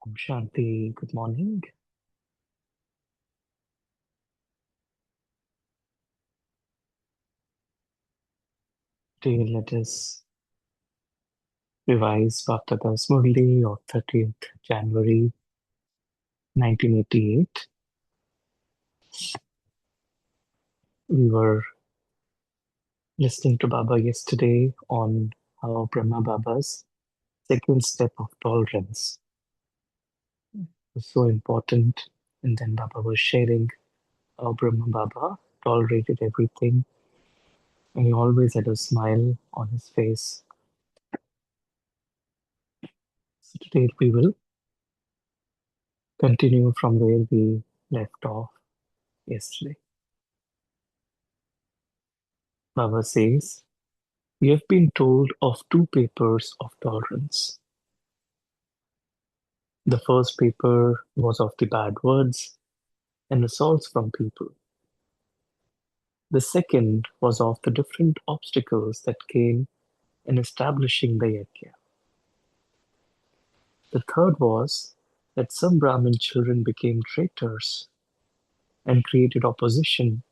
Om Shanti, good morning. Today let us revise Bhaktivedanta Murli of 30th January 1988. We were listening to Baba yesterday on how Brahma Baba's second step of tolerance was so important. And then Baba was sharing how Brahma Baba tolerated everything and he always had a smile on his face. So today we will continue from where we left off yesterday. Baba says, we have been told of two papers of tolerance. The first paper was of the bad words and assaults from people. The second was of the different obstacles that came in establishing the yajna. The third was that some Brahmin children became traitors and created opposition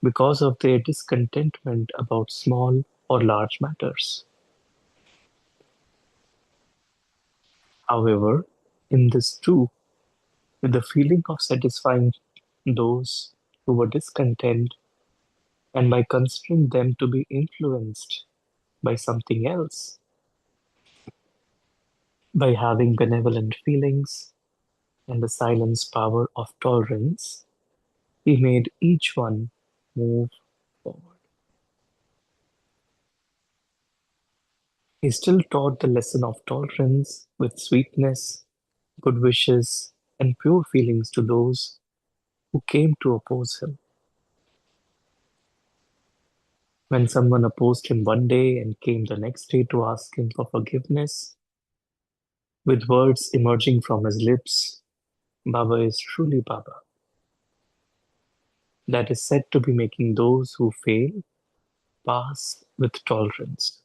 because of their discontentment about small or large matters. However, in this too, with the feeling of satisfying those who were discontent and by considering them to be influenced by something else, by having benevolent feelings and the silence power of tolerance, he made each one move forward. He still taught the lesson of tolerance with sweetness, good wishes, and pure feelings to those who came to oppose him. When someone opposed him one day and came the next day to ask him for forgiveness, with words emerging from his lips, Baba is truly Baba. That is said to be making those who fail pass with tolerance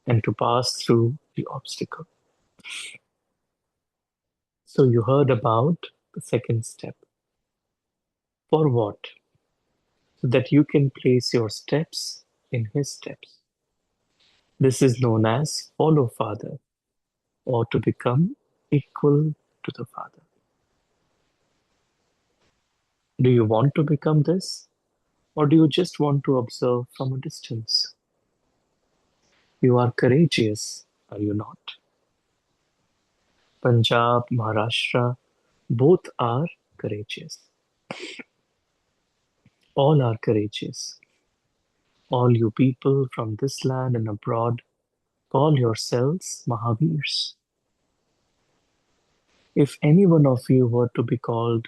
and to pass through the obstacle. So you heard about the second step. For what? So that you can place your steps in his steps. This is known as follow Father or to become equal to the Father. Do you want to become this? Or do you just want to observe from a distance? You are courageous, are you not? Punjab, Maharashtra, both are courageous. All are courageous. All you people from this land and abroad call yourselves Mahavirs. If any one of you were to be called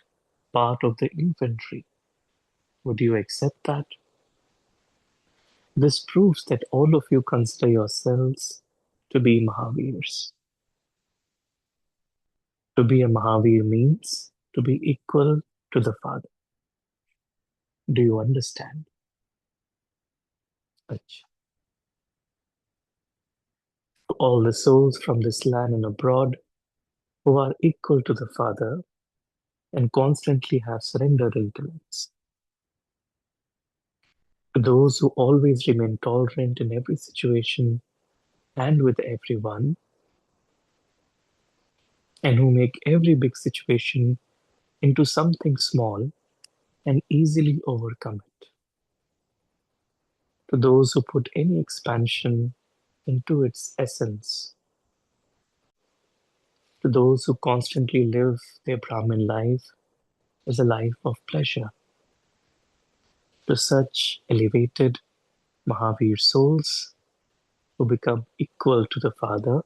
part of the infantry, would you accept that? This proves that all of you consider yourselves to be Mahavirs. To be a Mahavir means to be equal to the Father. Do you understand? Ach. To all the souls from this land and abroad who are equal to the Father and constantly have surrendered intellects. To those who always remain tolerant in every situation and with everyone, and who make every big situation into something small and easily overcome it. To those who put any expansion into its essence. To those who constantly live their Brahmin life as a life of pleasure. To such elevated Mahavir souls who become equal to the Father,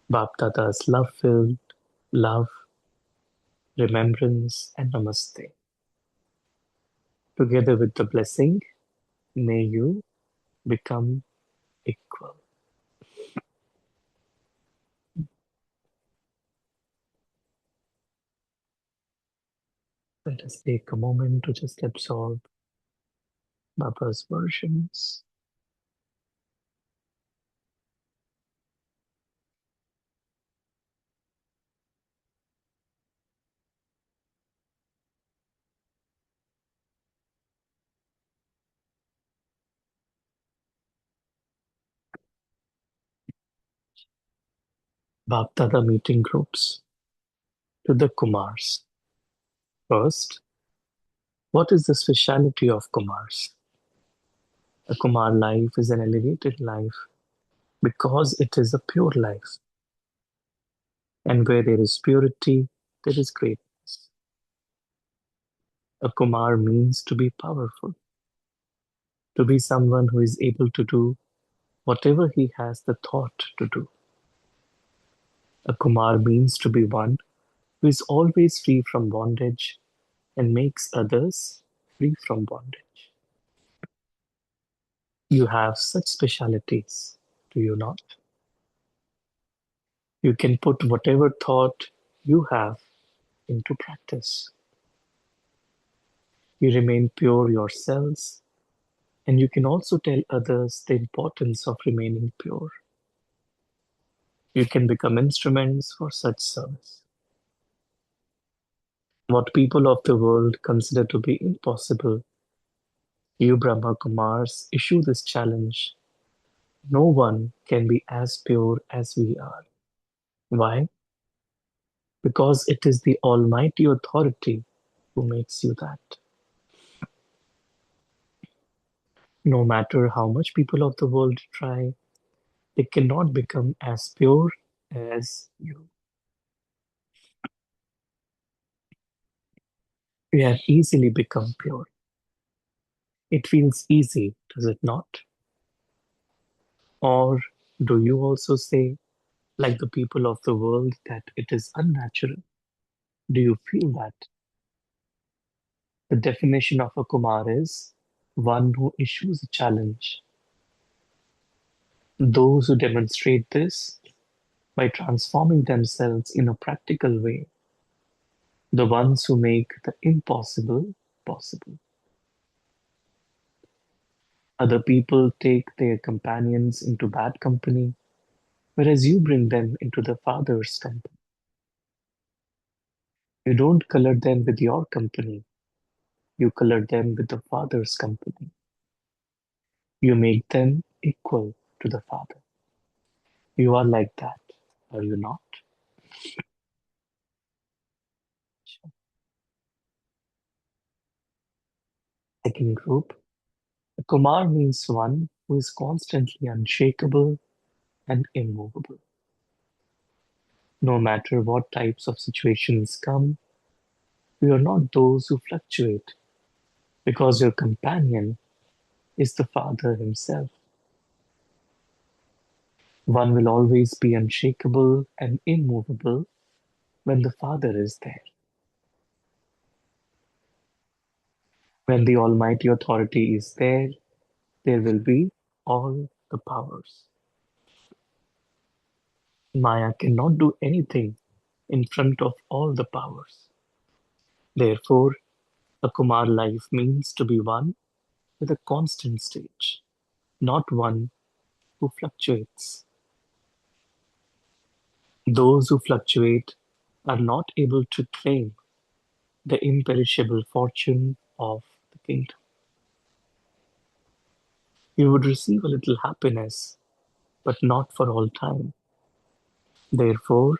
Baptada's love-filled love, remembrance, and namaste. Together with the blessing, may you become equal. Let us take a moment to just absorb Baba's versions. Bapdada meeting groups to the Kumars. First, what is the speciality of Kumars? A Kumar life is an elevated life because it is a pure life, and where there is purity, there is greatness. A Kumar means to be powerful, to be someone who is able to do whatever he has the thought to do. A Kumar means to be one who is always free from bondage and makes others free from bondage. You have such specialities, do you not? You can put whatever thought you have into practice. You remain pure yourselves, and you can also tell others the importance of remaining pure. You can become instruments for such service. What people of the world consider to be impossible, you Brahma Kumars issue this challenge. No one can be as pure as we are. Why? Because it is the Almighty Authority who makes you that. No matter how much people of the world try, they cannot become as pure as you. You have easily become pure. It feels easy, does it not? Or do you also say, like the people of the world, that it is unnatural? Do you feel that? The definition of a Kumar is one who issues a challenge. Those who demonstrate this by transforming themselves in a practical way, the ones who make the impossible possible. Other people take their companions into bad company, whereas you bring them into the Father's company. You don't color them with your company, you color them with the Father's company. You make them equal to the Father. You are like that, are you not? Second group, a Kumar means one who is constantly unshakable and immovable. No matter what types of situations come, you are not those who fluctuate because your companion is the Father Himself. One will always be unshakable and immovable when the Father is there. When the Almighty Authority is there, there will be all the powers. Maya cannot do anything in front of all the powers. Therefore, a Kumar life means to be one with a constant stage, not one who fluctuates. Those who fluctuate are not able to claim the imperishable fortune of the kingdom. You would receive a little happiness, but not for all time. Therefore,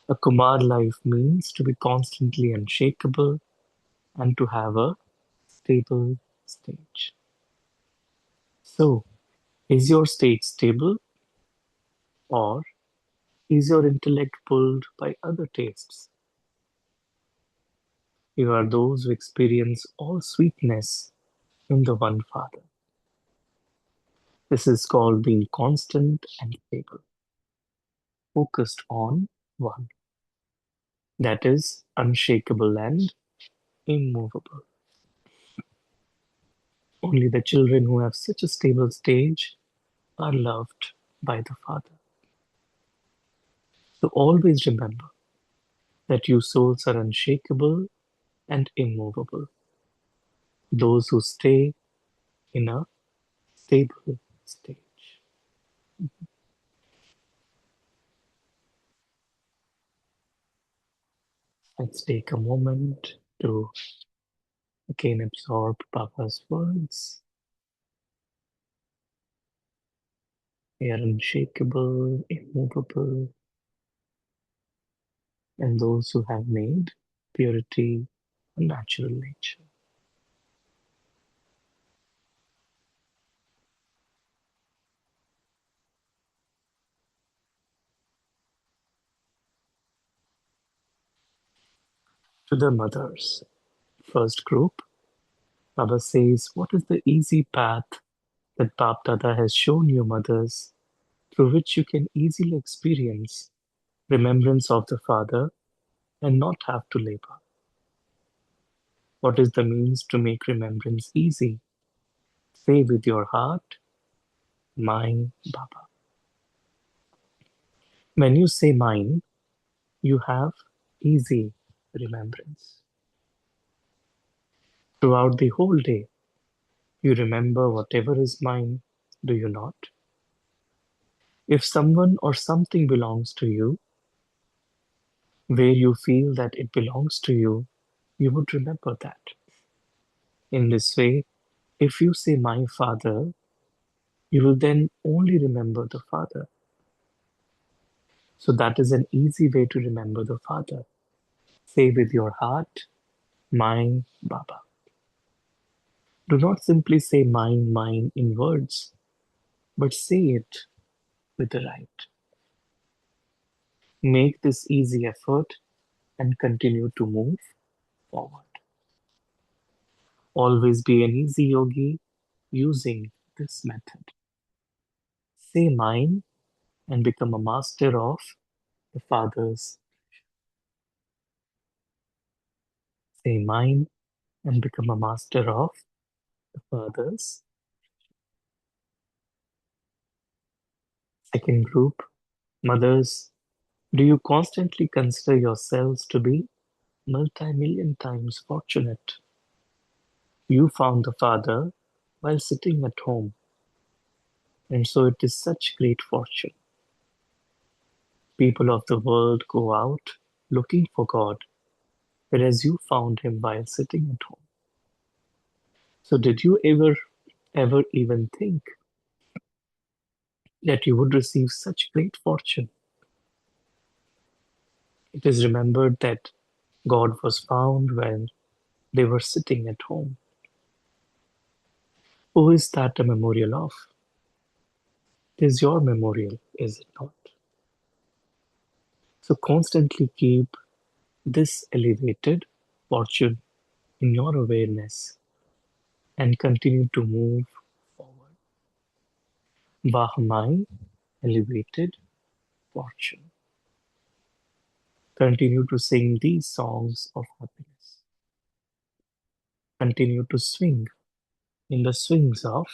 a Kumar life means to be constantly unshakable and to have a stable stage. So, is your state stable, or is your intellect pulled by other tastes? You are those who experience all sweetness in the one Father. This is called being constant and stable, focused on one. That is unshakable and immovable. Only the children who have such a stable stage are loved by the Father. So always remember that you souls are unshakable and immovable. Those who stay in a stable stage. Let's take a moment to again absorb Baba's words. They are unshakable, immovable. and those who have made purity a natural nature. To the mothers, first group, Baba says, what is the easy path that Bap Dada has shown you, mothers, through which you can easily experience remembrance of the Father and not have to labor? What is the means to make remembrance easy? Say with your heart, mine, Baba. When you say mine, you have easy remembrance. Throughout the whole day, you remember whatever is mine, do you not? If someone or something belongs to you, where you feel that it belongs to you, you would remember that. In this way, if you say my father, you will then only remember the Father. So that is an easy way to remember the Father. Say with your heart, my Baba. Do not simply say mine in words, but say it with the right. Make this easy effort and continue to move forward. Always be an easy yogi using this method. Say mine and become a master of the Father's. Say mine and become a master of the Father's. Second group, mothers, do you constantly consider yourselves to be multi-million times fortunate? You found the Father while sitting at home, and so it is such great fortune. People of the world go out looking for God, whereas you found him while sitting at home. So did you ever even think that you would receive such great fortune? It is remembered that God was found when they were sitting at home. Who is that a memorial of? It is your memorial, is it not? So constantly keep this elevated fortune in your awareness and continue to move forward. Vahmai, elevated fortune. Continue to sing these songs of happiness. Continue to swing in the swings of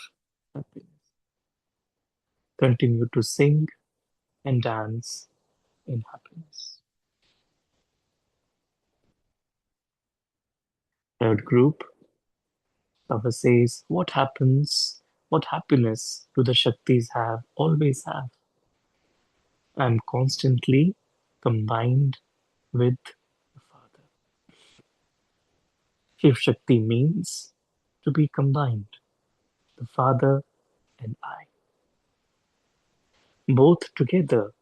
happiness. Continue to sing and dance in happiness. Third group, Baba says, what happens, what happiness do the Shaktis have, always have? I am constantly combined with the Father. Shiv Shakti means to be combined, the Father and I. Both together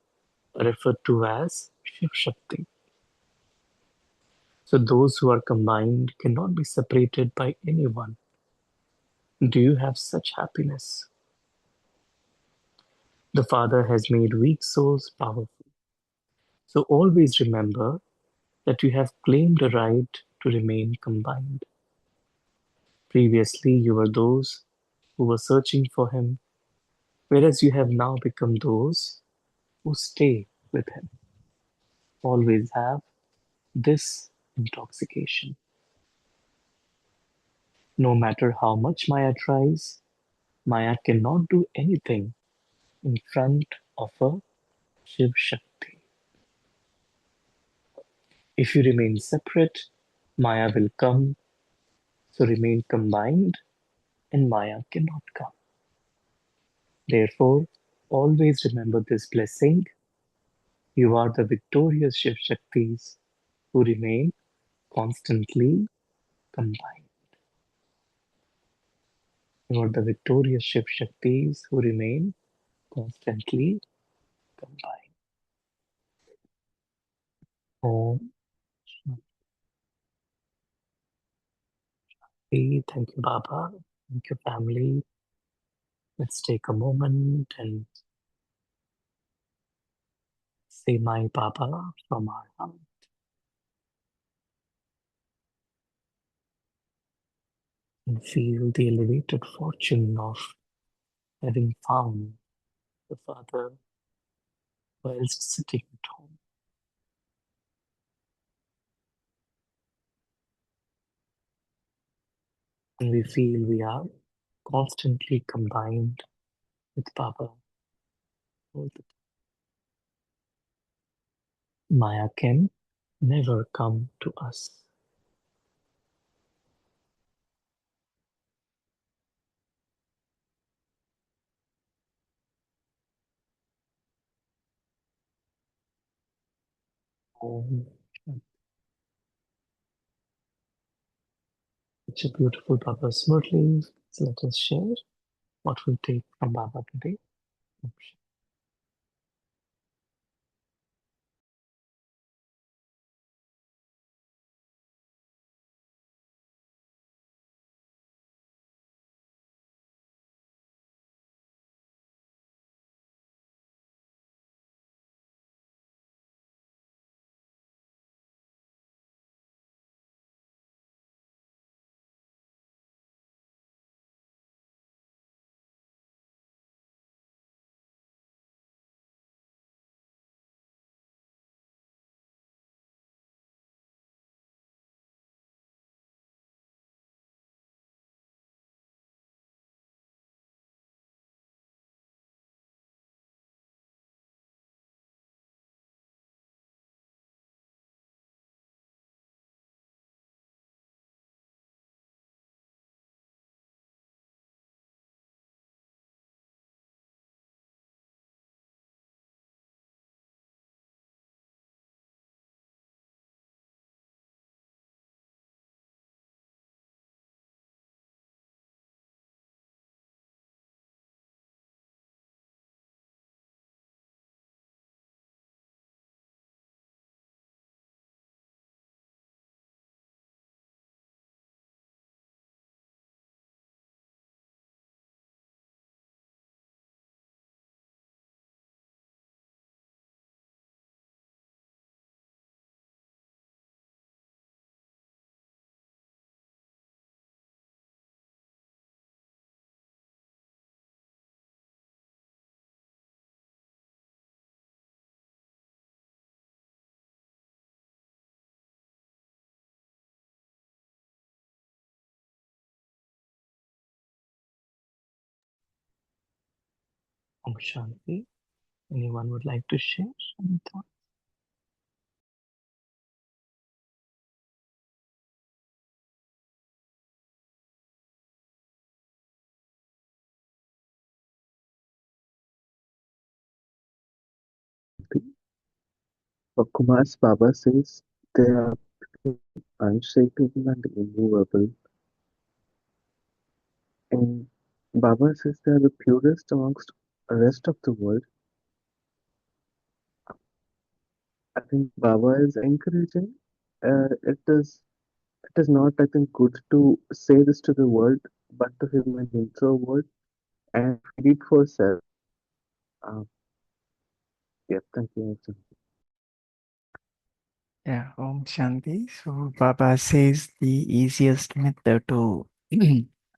are referred to as Shiv Shakti. So those who are combined cannot be separated by anyone. Do you have such happiness? The Father has made weak souls powerful. So always remember that you have claimed a right to remain combined. Previously, you were those who were searching for Him, whereas you have now become those who stay with Him. Always have this intoxication. No matter how much Maya tries, Maya cannot do anything in front of a Shiv Shakti. If you remain separate, Maya will come, so remain combined and Maya cannot come. Therefore, always remember this blessing. You are the victorious Shiv Shaktis who remain constantly combined. You are the victorious Shiv Shaktis who remain constantly combined. Om Hey, thank you, Baba. Thank you, family. Let's take a moment and say my Baba from our heart and feel the elevated fortune of having found the Father whilst sitting at home. And we feel we are constantly combined with Baba all the time. Maya can never come to us. Home. Such a beautiful Baba's Murli. So let us share what we take from Baba today. Om Shanti. Anyone would like to share any thoughts? But Kumar's Baba says they are unshakable and immovable, and Baba says they are the purest amongst the rest of the world. I think Baba is encouraging. It is not, I think, good to say this to the world, but to him and introvert and feed it for self. Uh, yeah, thank you. Yeah, Om Shanti. So Baba says the easiest method to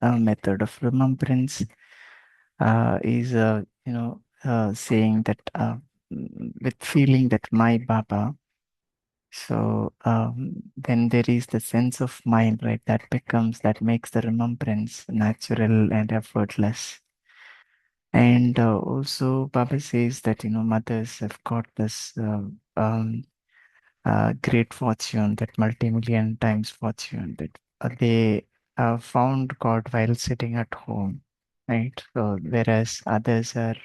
method of remembrance is saying that with feeling that my Baba. So then there is the sense of mind, right? That makes the remembrance natural and effortless. And also Baba says that mothers have got this great fortune, that multi-million times fortune, that they found God while sitting at home, right? So whereas others are,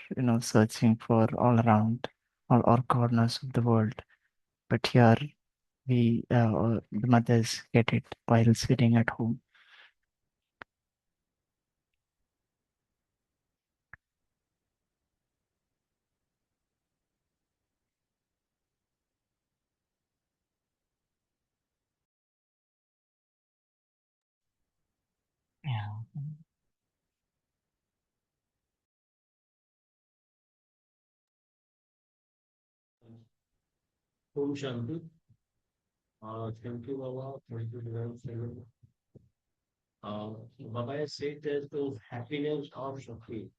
searching for all around, all corners of the world. But here the mothers get it while sitting at home. Om Shanti. Thank you, Baba. Thank you, very much. Baba has said that the happiness of Shakti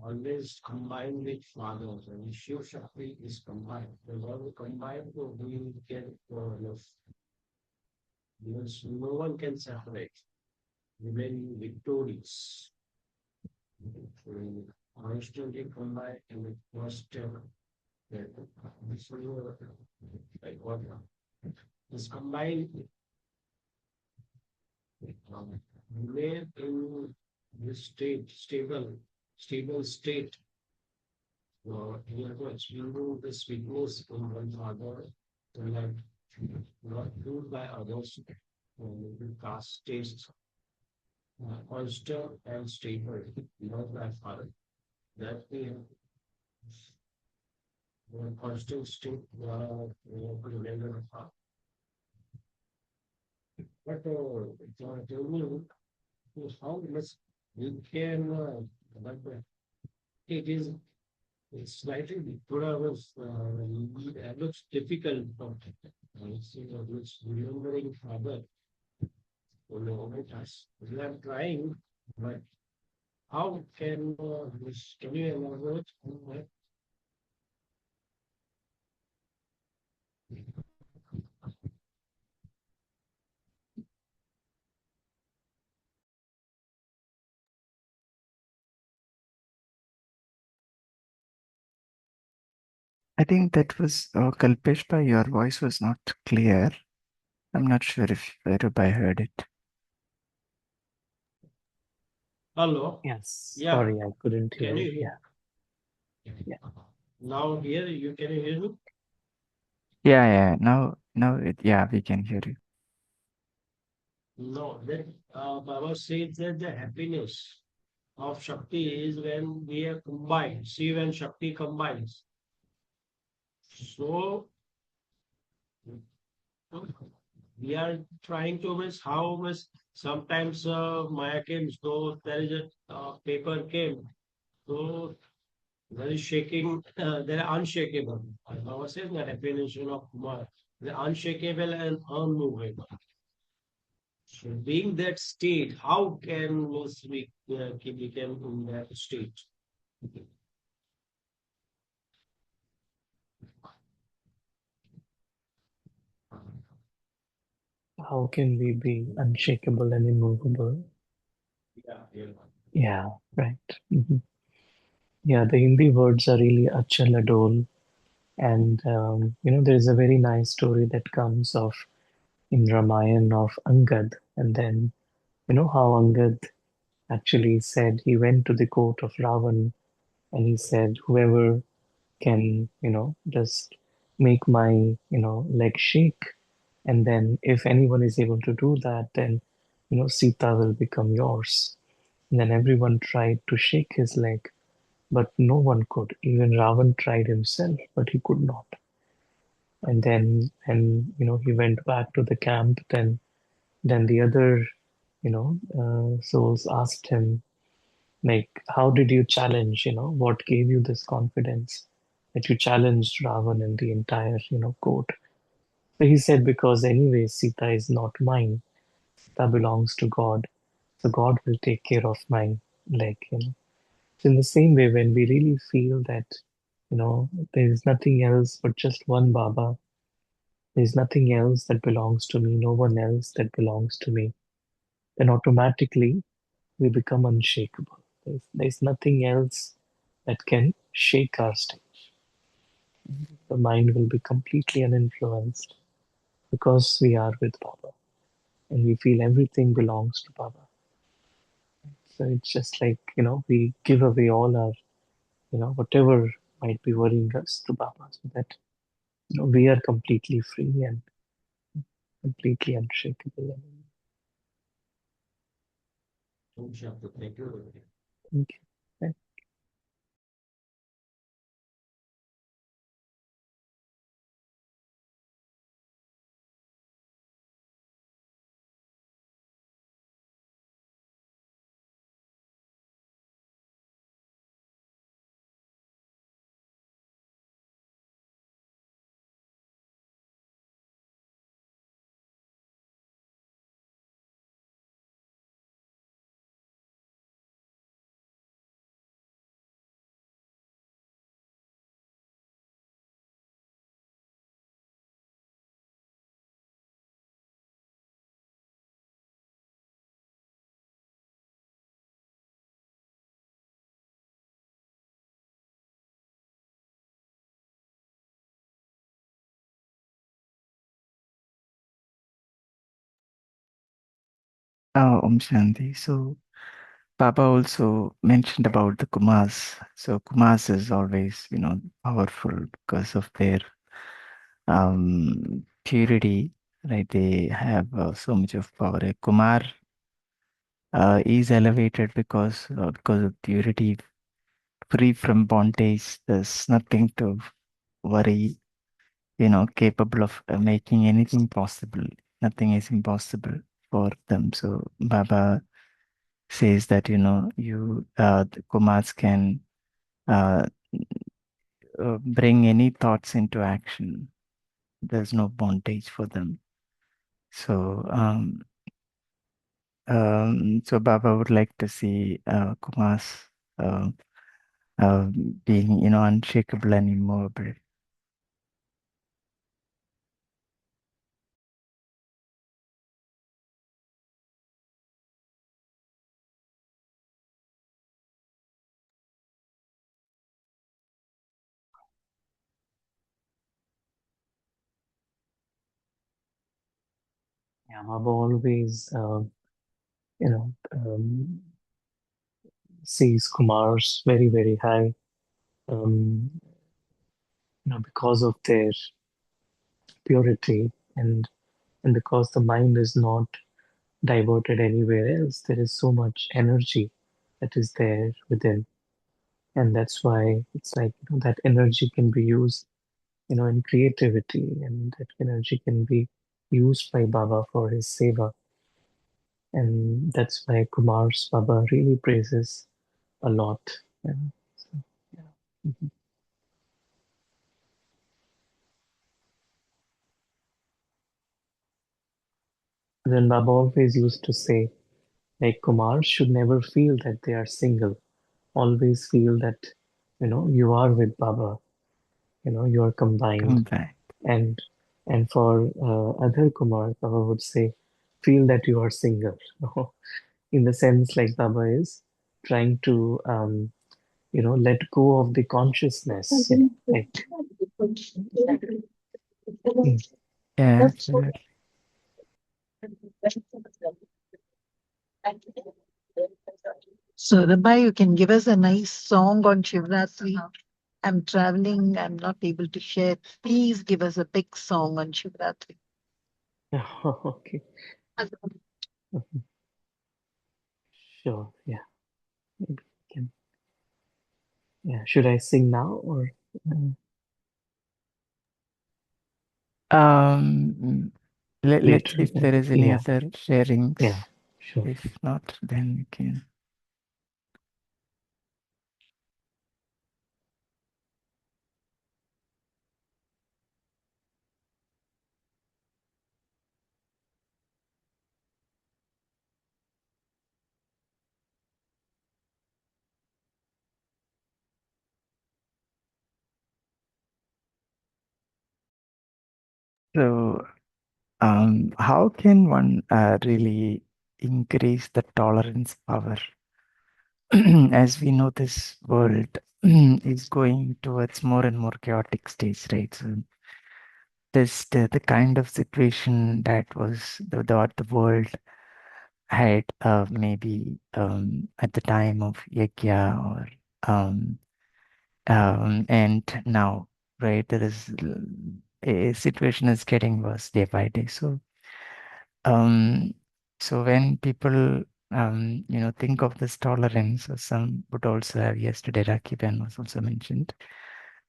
always combined with fathers, and Shiv Shakti is combined. The word combined, so we get enough. Because no one can separate. Remain victorious. Constantly combined and with first like what is combined remain in this stable state. We have to experience the sweetness in one father, and like not ruled by others, and caste taste, constant and stable, not by father. That we constant state, remember the father. But tell me, how much we can, but it is it's slightly because it looks difficult from looks remembering father for the moment as we are trying, but how can this can you elaborate on that? I think that was Kalpesh, your voice was not clear. I'm not sure if Rubai heard it. Hello, Yes, yeah, sorry, I couldn't can hear. you hear? Yeah, yeah. Now here you can you hear me? Yeah, yeah. Yeah, we can hear you. No, that Baba says that the happiness of Shakti is when we are combined. See when Shakti combines. So we are trying to miss how much sometimes Maya came, so there is a paper came, so there is shaking, they are unshakable. I was saying the definition of Maya, the unshakable and unmovable. So being that state, how can we become in that state? How can we be unshakable and immovable? Yeah, yeah. Yeah, right. Mhm. Yeah, the Hindi words are really achal adol. And there is a very nice story that comes of in Ramayana of Angad. And then, how Angad actually said he went to the court of Ravan and he said, whoever can, just make my, leg shake. And then if anyone is able to do that, then, Sita will become yours. And then everyone tried to shake his leg, but no one could. Even Ravan tried himself, but he could not. And then, and he went back to the camp. Then the other, souls asked him, like, how did you challenge? What gave you this confidence that you challenged Ravan and the entire, court? So he said, because anyway, Sita is not mine. Sita belongs to God. So God will take care of my leg. So in the same way, when we really feel that, there is nothing else but just one Baba, there's nothing else that belongs to me, no one else that belongs to me, then automatically we become unshakable. There's nothing else that can shake our state. The mind will be completely uninfluenced because we are with Baba and we feel everything belongs to Baba. So it's just like, we give away all our, whatever might be worrying us to Baba so that, we are completely free and completely unshakable. Thank you. Thank you. Om Shanti. So Baba also mentioned about the Kumars. So Kumars is always, powerful because of their purity, right? They have so much of power. A Kumar is elevated because of purity, free from bondage. There's nothing to worry. Capable of making anything possible. Nothing is impossible for them. So Baba says that the Kumars can uh, bring any thoughts into action. There's no bondage for them. So so Baba would like to see Kumars uh, uh, being unshakable and immovable. Yeah, Baba always, you know, sees Kumars very, very high, um, because of their purity and because the mind is not diverted anywhere else. There is so much energy that is there within, and that's why it's like that energy can be used, in creativity, and that energy can be used by Baba for his seva, and that's why Kumar's Baba really praises a lot. Yeah. So, yeah. Mhm. Then Baba always used to say, like Kumar should never feel that they are single. Always feel that, you are with Baba. You are combined. Come back. And for other Kumar, Baba would say, feel that you are single. In the sense like Baba is trying to, let go of the consciousness. Like, mm, Yeah, absolutely. So, Rabbi, you can give us a nice song on Shivratri. I'm traveling, I'm not able to share. Please give us a big song on Shivratri. okay, mhm, sure, yeah, maybe we can. Yeah, should I sing now or Um, let's see later? if there is any Yeah, other sharings. yeah, sure. If not, then we can. So, how can one really increase the tolerance power? As we know, this world is going towards more and more chaotic stage, right? So, the kind of situation that was what the world had maybe at the time of Yajna or um, and now, right? There is a situation is getting worse day by day. Um, so when people think of this tolerance, or some would also have yesterday, Rakiban was also mentioned.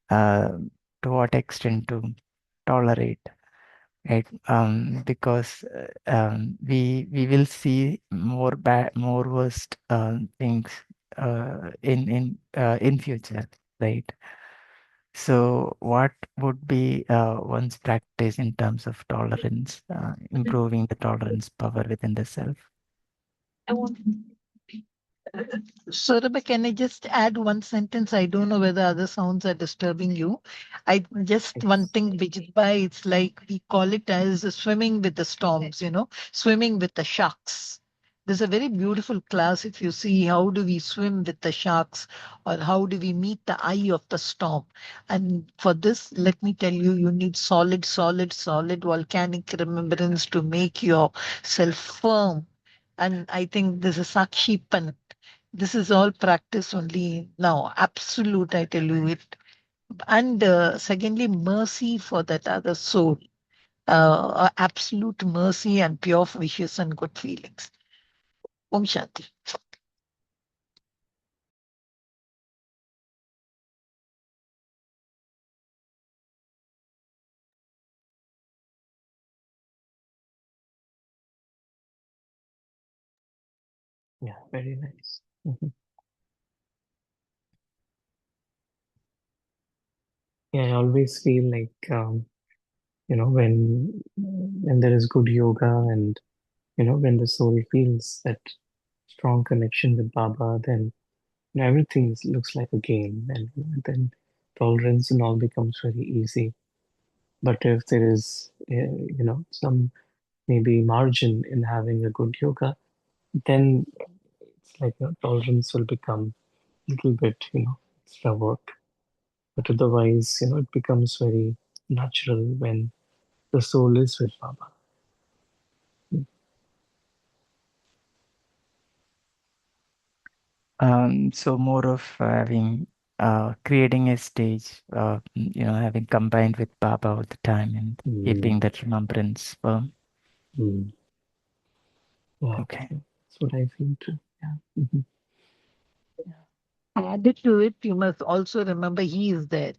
Uh, to what extent to tolerate, right? Because we will see more bad, more worst things in future, right? So, what would be one's practice in terms of tolerance, improving the tolerance power within the self? So, Rabbi, can I just add one sentence? I don't know whether other sounds are disturbing you. I just one Yes. thing, Vijitbhai, it's like we call it as swimming with the storms, swimming with the sharks. There's a very beautiful class if you see how do we swim with the sharks or how do we meet the eye of the storm. And for this, let me tell you, you need solid volcanic remembrance to make yourself firm And I think this is Sakshipan. This is all practice only now. Absolute, I tell you it. And secondly, mercy for that other soul. Absolute mercy and pure wishes and good feelings. Om Shanti. Yeah, very nice. Mhm. Yeah, I always feel like when there is good yoga and when the soul feels that strong connection with Baba, then everything looks like a game, and then tolerance and all becomes very easy. But if there is some maybe margin in having a good yoga, then it's like tolerance will become a little bit extra work. But otherwise, it becomes very natural when the soul is with Baba. So more of having creating a stage, having combined with Baba all the time and keeping Mm, that remembrance firm. mm. Yeah, Okay. that's what I feel too. Yeah. Mhm. Added to it, you must also remember he is there.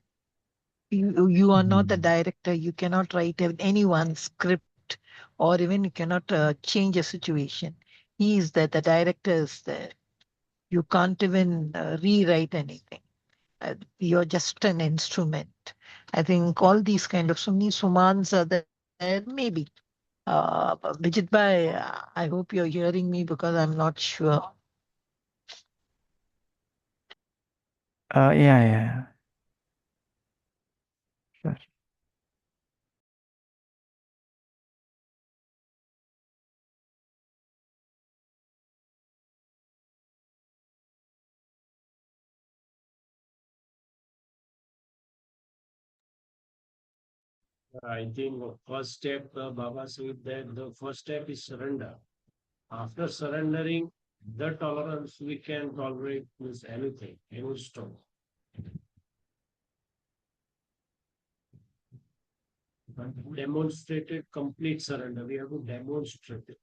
You are not the Mm, director. You cannot write anyone's script, or even you cannot change a situation. He is there. The director is there. You can't even rewrite anything. You're just an instrument. I think all these kind of Sumans are there, maybe. Vijit Bhai, I hope you're hearing me because I'm not sure. Yeah. Sure. I think first step, Baba said that the first step is surrender. After surrendering, the tolerance we can tolerate is anything, any storm. But demonstrated complete surrender. We have to demonstrate it.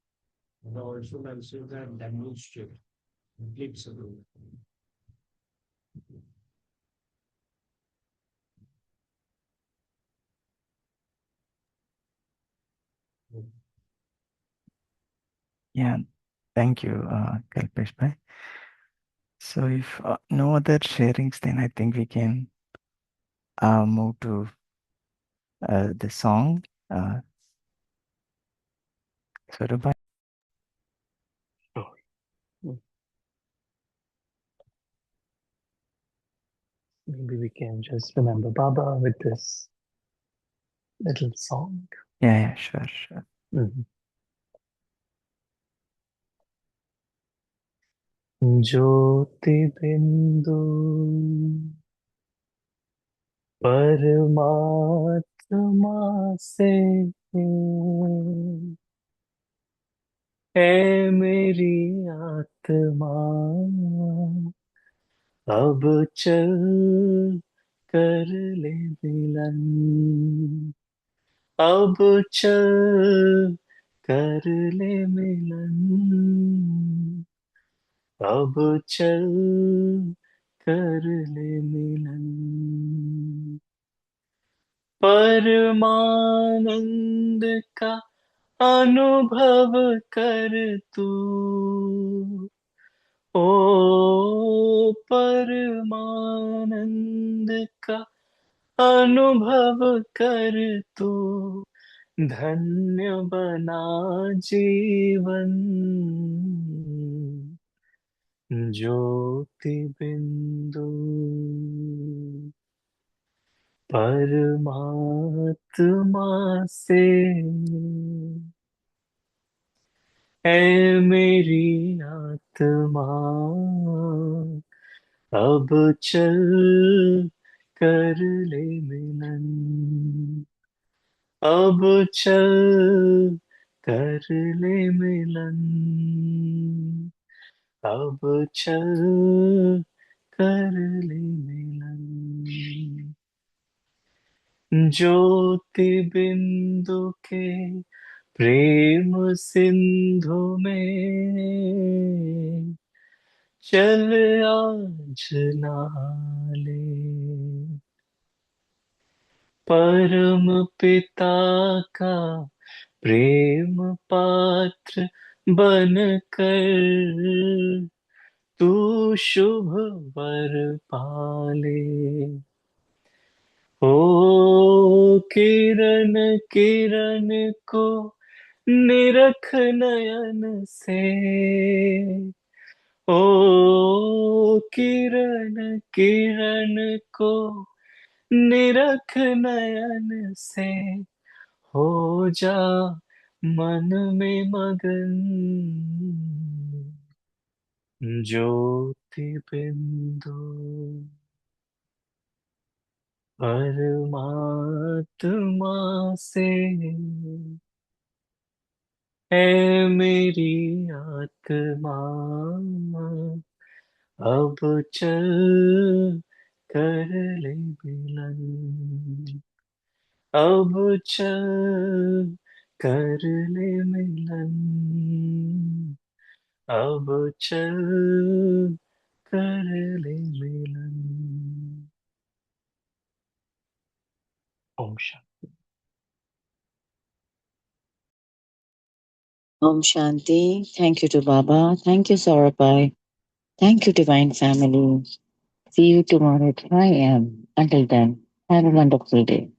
The also mentions that demonstrate complete surrender. Yeah. Thank you, Kalpesh Bhai. So if no other sharings, then I think we can move to the song. Swarup. sure. Mm. Maybe we can just remember Baba with this little song. Yeah, sure. Mhm. ज्योति बिंदु परमात्मा से है मेरी आत्मा अब चल कर ले मिलन अब चल कर ले मिलन अब चल कर ले मिलन परमानंद का अनुभव कर तू ओ परमानंद का अनुभव कर तू धन्य बना जीवन ज्योति बिंदु परमात्मा से है मेरी आत्मा अब चल कर ले मिलन अब चल कर ले मिलन, अब चल कर ले मिलन। ज्योति बिंदु के प्रेम सिंधु में चल आज नहाले। परम पिता का प्रेम पात्र बन कर तू शुभ वर पाले। ओ किरण किरण को निरख नयन से, ओ किरण किरण को निरख नयन से, हो जा मन में मगन ज्योति बिंदु परमात्मा से है मेरी आत्मा। अब चल कर ले मिलन, अब चल कर ले मिलन, अब चल कर ले मिलन। Om Shanti. Om Shanti. Thank you to Baba. Thank you, Saurabai. Thank you, Divine Family. See you tomorrow at 5 a.m. Until then, have a wonderful day.